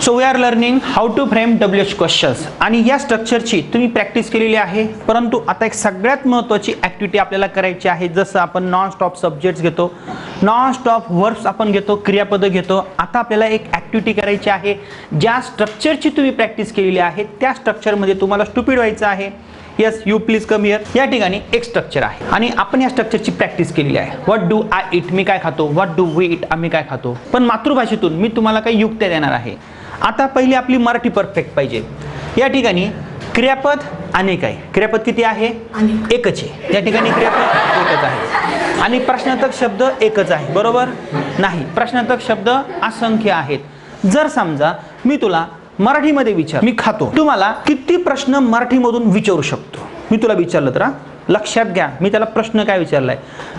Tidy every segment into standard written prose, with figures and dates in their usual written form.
So we are learning how to frame WH questions आणि या स्ट्रक्चरची तुम्ही प्रॅक्टिस केलेली आहे, परंतु आता एक सगळ्यात महत्त्वाची ॲक्टिव्हिटी आपल्याला करायची आहे. जसं आपण नॉन स्टॉप सब्जेक्ट्स घेतो, नॉन स्टॉप वर्ब्स आपण घेतो, क्रियापदं घेतो. आता आपल्याला एक ॲक्टिव्हिटी करायची आहे. ज्या स्ट्रक्चरची तुम्ही प्रॅक्टिस केलेली आहे त्या स्ट्रक्चरमध्ये तुम्हाला स्टुपिड व्हायचं आहे. Yes, you please come here. या ठिकाणी एक स्ट्रक्चर आहे आणि आपण या स्ट्रक्चरची प्रॅक्टिस केलेली आहे. व्हॉट डू आय इट, मी काय खातो. व्हॉट डू वी इट, आम्ही काय खातो. पण मातृभाषेतून मी तुम्हाला काही युक्त्या देणार आहे. आता पहिली आपली मराठी परफेक्ट पाहिजे. या ठिकाणी क्रियापद अनेक आहे. क्रियापद किती आहे? एकच आहे. या ठिकाणी क्रियापद एकच आहे आणि प्रश्नार्थक शब्द एकच आहे. बरोबर नाही, प्रश्नार्थक शब्द असंख्य आहेत. जर समजा मी तुला मराठीमध्ये विचार, मी खातो, तुम्हाला किती प्रश्न मराठीमधून विचारू शकतो? मी तुला विचारलं तर लक्षात घ्या, मी त्याला प्रश्न काय विचारलाय,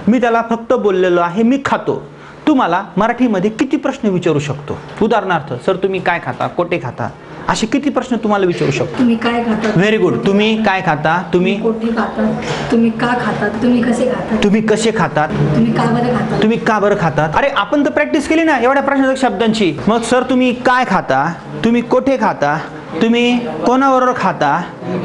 मी त्याला फक्त बोललेलो आहे मी खातो. तुम्हाला मराठीमध्ये किती प्रश्न विचारू शकतो? उदाहरणार्थ, सर तुम्ही काय खाता, कोठे खाता, असे किती प्रश्न तुम्हाला विचारू शकतो? तुम्ही काय खाता. Very good. तुम्ही काय खाता, तुम्ही कोठे खातात, तुम्ही का खातात, तुम्ही कसे खातात, तुम्ही कसे खातात, तुम्ही का बरं खातात, तुम्ही का बरं खातात. अरे आपण तर प्रॅक्टिस केली ना एवढ्या प्रश्नार्थक शब्दांची. मग सर तुम्ही काय खाता, तुम्ही कोठे खाता, तुम्ही कोणाबरोबर खाता,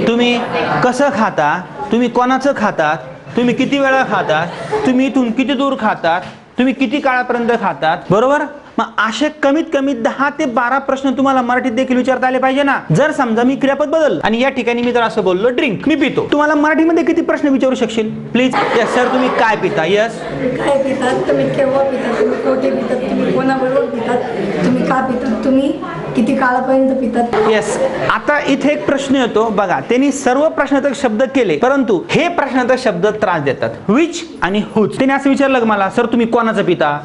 तुम्ही कसं खाता, तुम्ही कोणाचं खातात, तुम्ही किती वेळा खातात, तुम्ही इथून किती दूर खातात, तुम्ही किती काळापर्यंत खातात. बरोबर. मग असे कमीत कमी 10 ते 12 प्रश्न तुम्हाला मराठीत देखील विचारता आले पाहिजे ना. जर समजा मी क्रियापद बदल आणि या ठिकाणी मी जर असं बोललो ड्रिंक, मी पितो, तुम्हाला मराठीमध्ये किती प्रश्न विचारू शकशील प्लीज? यस सर तुम्ही काय पिता. यस, काय पितात, तुम्ही केव्हा पितात, तुम्ही कोठे पितात, तुम्ही कोणाबरोबर पितात, तुम्ही का पितात, तुम्ही किती काळापर्यंत पितात. येस. आता इथे एक प्रश्न येतो बघा, त्यांनी सर्व प्रश्नार्थक शब्द केले, परंतु हे प्रश्नार्थक शब्द त्रास देतात. विच आणि हुच. त्यांनी असं विचारलं का मला, सर तुम्ही कोणाचं पिता,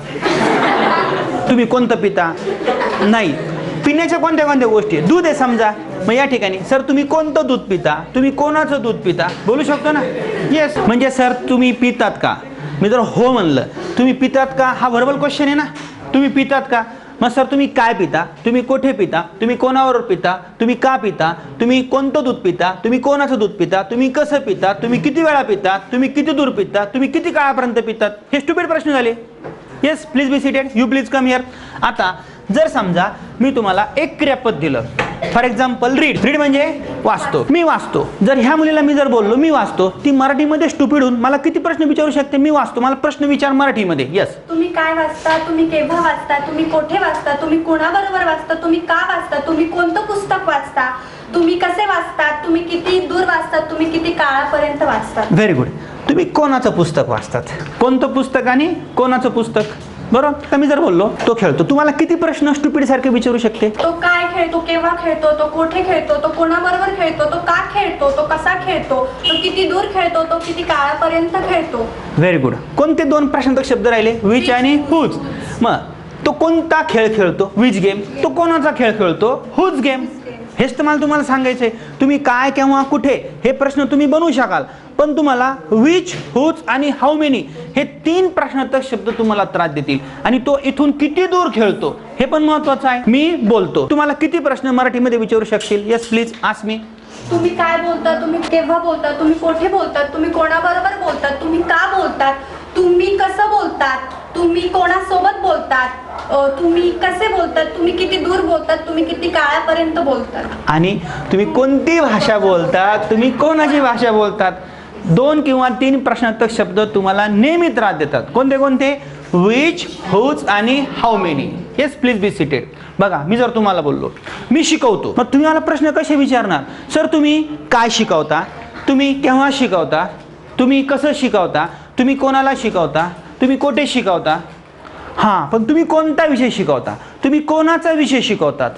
तुम्ही कोणतं पिता. नाही, पिण्याच्या कोणत्या कोणत्या गोष्टी. दूध आहे समजा, मग या ठिकाणी सर तुम्ही कोणतं दूध पिता, तुम्ही कोणाचं दूध पिता, बोलू शकतो ना. येस. म्हणजे सर तुम्ही पितात का, मी जर हो म्हणलं, तुम्ही पितात का, हा व्हर्बल क्वेश्चन आहे ना. तुम्ही पितात का. मग सर तुम्ही काय पिता, तुम्ही कोठे पिता, तुम्ही कोणावर पिता, तुम्ही का पिता, तुम्ही कोणतं दूध पिता, तुम्ही कोणाचं दूध पिता, तुम्ही कसं पिता, तुम्ही किती वेळा पिता, तुम्ही किती दूर पिता, तुम्ही किती काळापर्यंत पितात. हे स्टुपिड प्रश्न झाले. Yes, please be seated. You please come here. आता जर समजा मी तुम्हाला एक क्रियापद दिलं, फॉर एक्झाम्पल रीड. रीड म्हणजे वाचतो, मी वाचतो. जर ह्या मुलीला मी जर बोललो मी वाचतो, ती मराठीमध्ये स्टुपिड होऊन मला किती प्रश्न विचारू शकते. मी वाचतो, मला प्रश्न विचार मराठीमध्ये. येस. तुम्ही काय वाचता, तुम्ही केव्हा वाचता, तुम्ही कोठे वाचता, तुम्ही कोणाबरोबर वाचता, तुम्ही का वाचता, तुम्ही कोणतं पुस्तक वाचता, तुम्ही कसे वाचतात, तुम्ही किती दूर वाचतात, तुम्ही किती काळापर्यंत वाचतात. Very good. तुम्ही कोणाचं पुस्तक वाचतात, कोणतं पुस्तक आणि कोणाचं पुस्तक. बरोबर. तर मी जर बोललो तो खेळतो, तुम्हाला किती प्रश्न स्टुपिड सारखे विचारू शकते. तो काय खेळतो, केव्हा खेळतो, तो कोठे खेळतो, तो कोणाबरोबर खेळतो, तो का खेळतो, तो कसा खेळतो, तो किती दूर खेळतो, तो किती काळापर्यंत खेळतो. Very good. कोणते दोन प्रश्नार्थक शब्द राहिले, विच आणि हुज. मग तो कोणता खेळ खेळतो, विच गेम. तो कोणाचा खेळ खेळतो, हुज गेम. हेच तर मला तुम्हाला सांगायचंय. तुम्ही काय, केव्हा, कुठे हे प्रश्न तुम्ही बनवू शकाल, पण तुम्हाला विच, हुज आणि हाऊ मेनी हे 3 प्रश्नार्थक शब्द तुम्हाला त्रास देतील. आणि तो इथून किती दूर खेळतो हे पण महत्वाचं आहे. मी बोलतो, तुम्हाला किती प्रश्न मराठीमध्ये विचारू शकशील. Yes please ask me. तुम्ही काय बोलता, तुम्ही केव्हा बोलता, तुम्ही कोठे बोलतात, तुम्ही कोणाबरोबर बोलतात, तुम्ही का बोलतात, तुम्ही कसं बोलतात, तुम्ही कोणासोबत बोलतात, तुम्ही कसे बोलतात, तुम्ही किती दूर बोलतात, तुम्ही किती काळापर्यंत बोलतात. आणि तुम्ही कोणती भाषा बोलतात, तुम्ही कोणाची भाषा बोलतात. 2 किंवा 3 प्रश्नार्थक शब्द तुम्हाला नेहमी त्रास देतात. कोणते कोणते, विच, हुज आणि how many. Yes please be seated. बघा, मी जर तुम्हाला बोललो मी शिकवतो, मग तुम्ही मला प्रश्न कसे विचारणार. सर तुम्ही काय शिकवता, तुम्ही केव्हा शिकवता, तुम्ही कसं शिकवता, तुम्ही कोणाला शिकवता, तुम्ही कोठे शिकवता. हां, पण तुम्ही कोणता विषय शिकवता, तुम्ही कोणाचा विषय शिकवतात,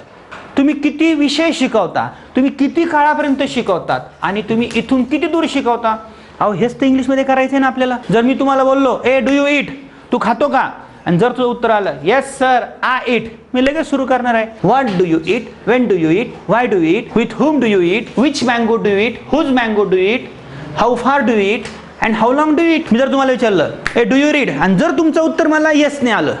तुम्ही किती विषय शिकवता, तुम्ही किती काळापर्यंत शिकवतात आणि तुम्ही इथून किती दूर शिकवता. अहो हेच तर इंग्लिशमध्ये करायचं आहे ना आपल्याला. जर मी तुम्हाला बोललो ए डू यू ईट, तू खातो का, आणि जर तुझं उत्तर आलं येस सर आय ईट, मी लगेच सुरू करणार आहे. What do you eat, when do you eat, why do you eat, with whom do you eat, which mango do you eat, whose mango do you eat, how far do you eat and how long do you eat. मी जर तुम्हाला विचारलं ए do you read, आणि जर तुमचं उत्तर मला येसने आलं,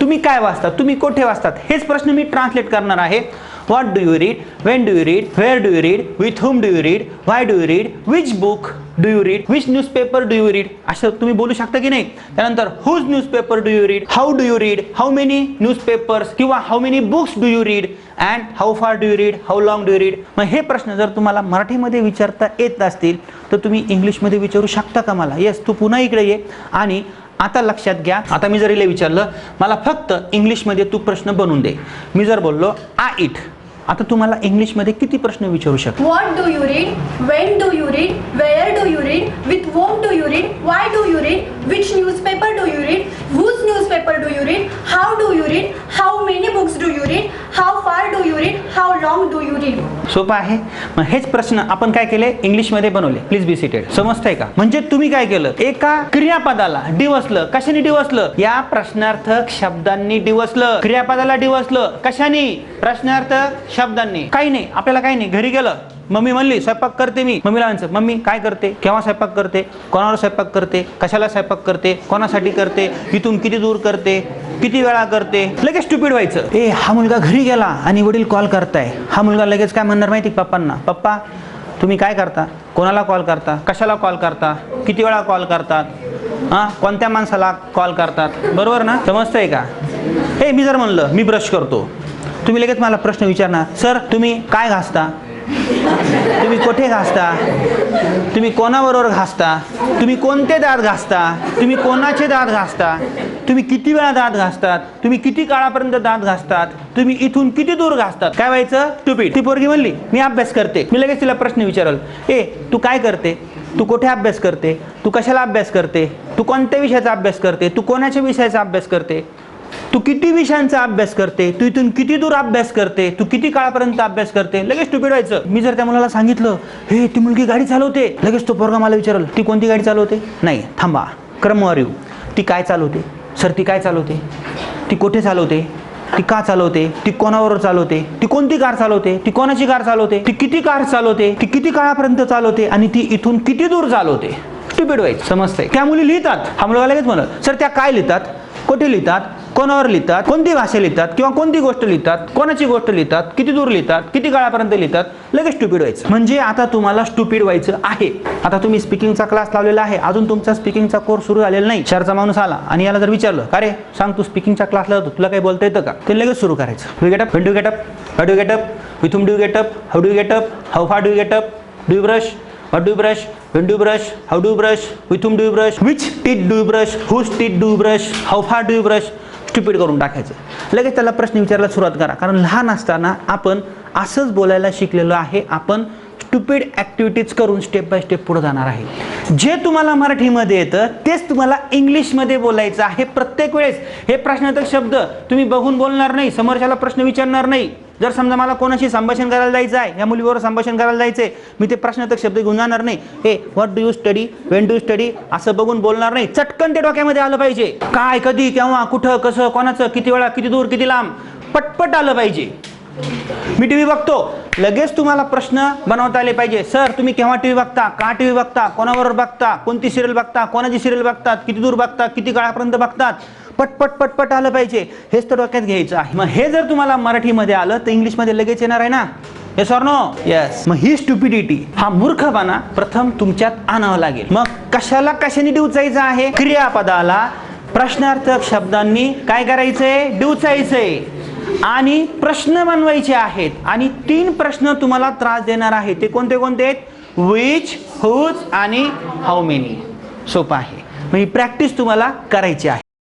तुम्ही काय वाचता, तुम्ही कोठे वाचतात, हेच प्रश्न मी ट्रान्सलेट करणार आहे. What do you read, when do you read, where do you read, with whom do you read, why do you read, which book, do you read, which newspaper do you read, असं तुम्ही बोलू शकता की नाही. त्यानंतर whose newspaper do you read, how do you read, how many newspapers किंवा how many books do you read and how far do you read, how long do you read. मग हे प्रश्न जर तुम्हाला मराठीमध्ये विचारता येत असतील तर तुम्ही इंग्लिशमध्ये विचारू शकता का मला. येस, तू पुन्हा इकडे ये आणि आता लक्षात घ्या, आता मी जर इले विचारलं मला फक्त इंग्लिशमध्ये तू प्रश्न बनवून दे. मी जर बोललो आय इट, आता तुम्हाला इंग्लिशमध्ये किती प्रश्न विचारू शकतो. What do you read, when do you read, where do you read, with whom do you read, why do you read, which newspaper do you read, whose newspaper do you read, how do you read, how many books do you read, how far do you read, how long do you read. सोपं आहे. मग हेच प्रश्न आपण काय केले, इंग्लिशमध्ये बनवले. Please be seated. समजतंय का. म्हणजे तुम्ही काय केलं, एका क्रियापदाला डिवसलं. कशाने डिवसलं, या प्रश्नार्थक शब्दांनी डिवसलं. क्रियापदाला डिवसलं कशाने, प्रश्नार्थक शब्दांनी. काही नाही, आपल्याला काही नाही. घरी गेलं, मम्मी म्हणली स्वयंपाक करते मी. मम्मीला म्हणायचं मम्मी काय करते, केव्हा स्वयंपाक करते, कोणावर स्वयंपाक करते, कशाला स्वयंपाक करते, कोणासाठी करते, इथून किती दूर करते, किती वेळा करते. लगेच स्टुपिड व्हायचं. ए हा मुलगा घरी गेला आणि वडील कॉल करताय. हा मुलगा लगेच काय म्हणणार माहिती पप्पांना, पप्पा तुम्ही काय करता, कोणाला कॉल करता, कशाला कॉल करता, किती वेळा कॉल करतात, हां कोणत्या माणसाला कॉल करतात. बरोबर ना. समजतंय का. हे मी जर म्हणलं मी ब्रश करतो, तुम्ही लगेच मला प्रश्न विचारणार, सर तुम्ही काय घासता, तुम्ही कुठे घासता, तुम्ही कोणाबरोबर घासता, तुम्ही कोणते दात घासता, तुम्ही कोणाचे दात घासता, तुम्ही किती वेळा दात घासतात, तुम्ही किती काळापर्यंत दात घासतात, तुम्ही इथून किती दूर घासतात. काय व्हायचं, स्टुपिड. ती पोरगी म्हणली मी अभ्यास करते. मी लगेच तिला प्रश्न विचारल, ए तू काय करते, तू कुठे अभ्यास करते, तू कशाला अभ्यास करते, तू कोणत्या विषयाचा अभ्यास करते, तू कोणाच्या विषयाचा अभ्यास करते, तू किती विषयांचा अभ्यास करते, तू इथून किती दूर अभ्यास करते, तू किती काळापर्यंत अभ्यास करते. लगेच स्टुपिड व्हायचं. मी जर त्या मुलाला सांगितलं हे ती मुलगी गाडी चालवते, लगेच तो पोरगा मला विचारल ती कोणती गाडी चालवते. नाही थांबा, क्रमवार येऊ. ती काय चालवते, सर ती काय चालवते, ती कुठे चालवते, ती का चालवते, ती कोणाबरोबर चालवते, ती कोणती कार चालवते, ती कोणाची कार चालवते, ती किती कार चालवते, ती किती काळापर्यंत चालवते आणि ती इथून किती दूर चालवते. स्टुपिड व्हायचं. समजतंय. त्या मुली लिहितात. हा मुलगा लगेच म्हणत सर त्या काय लिहितात, कुठे लिहितात, कोणावर लिहितात, कोणती भाषा लिहितात किंवा कोणती गोष्ट लिहितात, कोणाची गोष्ट लिहितात, किती दूर लिहितात, किती काळापर्यंत लिहितात. लगेच स्टुपिड व्हायचं. म्हणजे आता तुम्हाला स्टुपिड व्हायचं आहे. आता तुम्ही स्पीकिंगचा क्लास लावलेला आहे, अजून तुमचा स्पीकिंगचा कोर्स सुरू झालेला नाही. शहरचा माणूस आला आणि याला जर विचारलं का रे सांग तू स्पीकिंगचा क्लास लावतो, तुला काही बोलता येतं का, ते लगेच सुरू करायचं. Do get up, when do get up, how do get up, with whom do get up, how do get up, how far do get up, do brush, what do you brush, when do you brush, how do you brush, with whom do you brush, which teeth do you brush, whose teeth do you brush, how far do you brush. Stupid करून टाकायचं. लगेच त्याला प्रश्न विचारायला सुरुवात करा. कारण लहान असताना आपण असंच बोलायला शिकलेलो आहे. आपण स्टुपिड ॲक्टिव्हिटीज करून स्टेप बाय स्टेप पुढे जाणार आहे. जे तुम्हाला मराठीमध्ये येतं तेच तुम्हाला इंग्लिशमध्ये बोलायचं आहे. प्रत्येक वेळेस हे प्रश्नार्थक शब्द तुम्ही बघून बोलणार नाही, समोरच्याला प्रश्न विचारणार नाही. जर समजा मला कोणाशी संभाषण करायला जायचं आहे, या मुलीबरोबर संभाषण करायला जायचंय, मी ते प्रश्नार्थक शब्द घेऊन जाणार नाही. हे what do you study, Wien do you study असं बघून बोलणार नाही. चटकन ते डोक्यामध्ये आलं पाहिजे. काय, कधी, केव्हा, कुठं, कसं, कोणाचं, किती वेळा, किती दूर, किती लांब, पटपट आलं पाहिजे. मी टीव्ही बघतो, लगेच तुम्हाला प्रश्न बनवता आले पाहिजे. सर तुम्ही केव्हा टीव्ही बघता, का टीव्ही बघता, कोणाबरोबर बघता, कोणती सिरियल बघता, कोणाची सिरियल बघतात, किती दूर बघतात, किती काळापर्यंत बघतात, पटपट पटपट आलं पाहिजे. हेच तर डोक्यात घ्यायचं आहे. मग हे जर तुम्हाला मराठीमध्ये आलं तर इंग्लिशमध्ये लगेच येणार आहे ना. Yes or no. येस. मग ही स्टुपिडिटी, हा मूर्खपणा प्रथम तुमच्यात आणावं लागेल. मग कशाने डिवचायचं आहे, क्रियापदाला प्रश्नार्थक शब्दांनी काय करायचंय, डिवचायचंय आणि प्रश्न बनवायचे आहेत. आणि 3 प्रश्न तुम्हाला त्रास देणार आहेत. ते कोणते कोणते आहेत, विच, हुज आणि हाऊ मेनी. सोपं आहे. मग ही प्रॅक्टिस तुम्हाला करायची आहे.